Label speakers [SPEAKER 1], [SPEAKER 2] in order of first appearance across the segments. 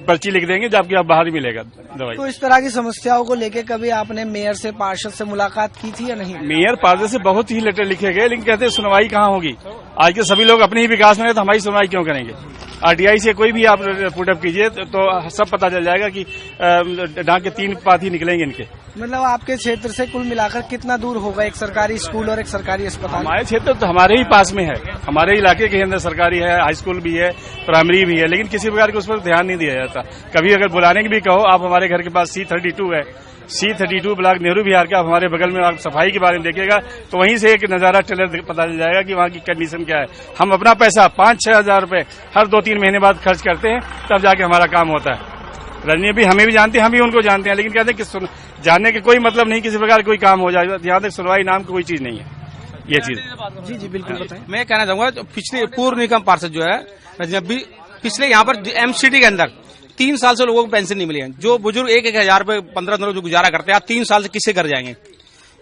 [SPEAKER 1] पर्ची लिख देंगे जबकि आप बाहर ही मिलेगा दवाई।
[SPEAKER 2] तो इस तरह की समस्याओं को लेकर कभी आपने मेयर से, पार्षद से मुलाकात की थी या नहीं?
[SPEAKER 1] मेयर पार्षद से बहुत ही लेटर लिखे गए, लेकिन कहते हैं सुनवाई कहाँ होगी। आज के सभी लोग अपने ही विकास में है तो हमारी सुनवाई क्यों करेंगे। आरटीआई से कोई भी आप पुटअप कीजिए तो सब पता चल जाएगा कि डाक के 3 पात ही निकलेंगे इनके।
[SPEAKER 2] मतलब आपके क्षेत्र से कुल मिलाकर कितना दूर होगा एक सरकारी स्कूल और एक सरकारी अस्पताल?
[SPEAKER 1] हमारे क्षेत्र तो हमारे ही पास में है, हमारे इलाके के अंदर सरकारी है, हाई स्कूल भी है, प्राइमरी भी है, लेकिन किसी प्रकार के उस पर ध्यान नहीं दिया जाता। कभी अगर बुलाने की भी कहो, आप हमारे घर के पास C32 है, C32 ब्लॉक नेहरू विहार का, आप हमारे बगल में आप सफाई के बारे में देखिएगा तो वहीं से एक नजारा टेलर पता चल जाएगा कि वहाँ की कंडीशन क्या है। हम अपना पैसा 5-6 हजार रुपए हर 2-3 महीने बाद खर्च करते हैं, तब जाके हमारा काम होता है। रजनी भी हमें भी जानते हैं, हम भी उनको जानते हैं, लेकिन कहते हैं कि जानने के कोई मतलब नहीं, किसी प्रकार कोई काम हो जाए, यहाँ तक सुनवाई नाम की कोई चीज नहीं है ये चीज।
[SPEAKER 2] जी बिल्कुल बताएं।
[SPEAKER 3] मैं कहना चाहूंगा पिछले पूर्व निगम पार्षद जो है रजनी, पिछले यहाँ पर एमसीडी के अंदर 3 साल से लोगों को पेंशन नहीं मिली है। जो बुजुर्ग 1-1 हजार रुपए 15 जो गुजारा करते हैं, आप 3 साल से किससे कर जाएंगे।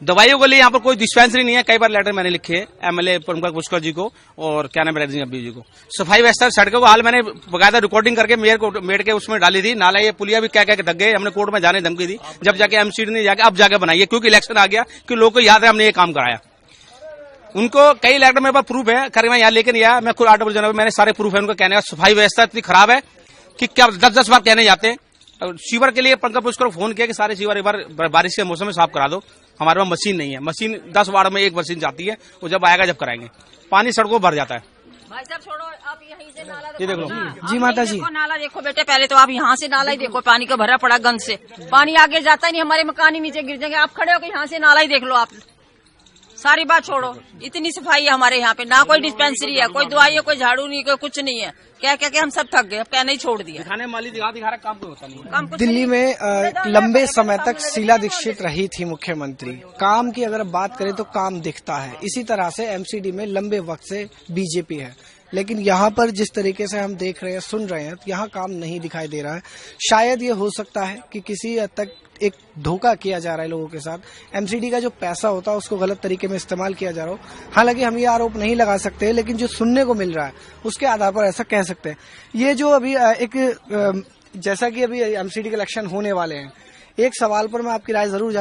[SPEAKER 3] दवाइयों के लिए यहाँ पर कोई डिस्पेंसरी नहीं है। कई बार लेटर मैंने लिखे एमएलए प्रमुख पुष्कर जी को और क्या नाम है रजनी अब्बी जी को। सफाई व्यवस्था सड़कों को हाल मैंने बकायदा रिकॉर्डिंग करके मेयर के उसमें डाली थी। नाला ये पुलिया भी क्या क्या धक गए, हमने कोर्ट में जाने धमकी दी, जब जाके एमसीडी ने जाके अब जाके बनाई है, क्योंकि इलेक्शन आ गया कि लोगों को याद है हमने ये काम कराया। उनको कई लेटर मेरे पास प्रूफ है, खैर मैं यहाँ लेके नहीं आया, मैं खुद आर्टिकल जनरल मैंने सारे प्रूफ है उनको कहने का। सफाई व्यवस्था इतनी खराब है कि क्या 10-10 बार कहने जाते हैं। सीवर के लिए पंकज पुष्कर को फोन किया कि सारे सीवर एक बार बारिश के मौसम में साफ करा दो। हमारे पास मशीन नहीं है, मशीन 10 वार्ड में 1 मशीन जाती है, वो जब आएगा जब कराएंगे। पानी सड़कों भर जाता है।
[SPEAKER 4] भाई साहब छोड़ो, आप यहीं से नाला
[SPEAKER 3] ये देख लो
[SPEAKER 2] जी माता जी,
[SPEAKER 4] नाला देखो बेटे, पहले तो आप यहाँ से नाला ही देखो, पानी का भरा पड़ा गंद से, पानी आगे जाता ही नहीं, हमारे मकान ही नीचे गिर जाएंगे। आप खड़े हो कि यहाँ से नाला ही देख लो। आप सारी बात छोड़ो, इतनी सफाई है हमारे यहाँ पे, ना कोई डिस्पेंसरी है, कोई दवाई है, कोई झाड़ू नहीं, कोई कुछ नहीं है। क्या क्या क्या हम सब थक गए, कहने ही छोड़ दिया।
[SPEAKER 3] दिखाने माली दिखा रहा, काम कोई होता नहीं।
[SPEAKER 2] दिल्ली में लंबे समय तक शीला दीक्षित रही थी मुख्यमंत्री। काम की अगर बात करें तो काम दिखता है। इसी तरह से एमसीडी में लंबे वक्त से बीजेपी है, लेकिन यहाँ पर जिस तरीके से हम देख रहे हैं, सुन रहे हैं, यहाँ काम नहीं दिखाई दे रहा है। शायद ये हो सकता है कि किसी हद तक एक धोखा किया जा रहा है लोगों के साथ। एमसीडी का जो पैसा होता है उसको गलत तरीके में इस्तेमाल किया जा रहा हो। हालांकि हम ये आरोप नहीं लगा सकते, लेकिन जो सुनने को मिल रहा है उसके आधार पर ऐसा कह सकते हैं। ये जो अभी जैसा कि अभी एमसीडी के इलेक्शन होने वाले हैं, एक सवाल पर मैं आपकी राय जरूर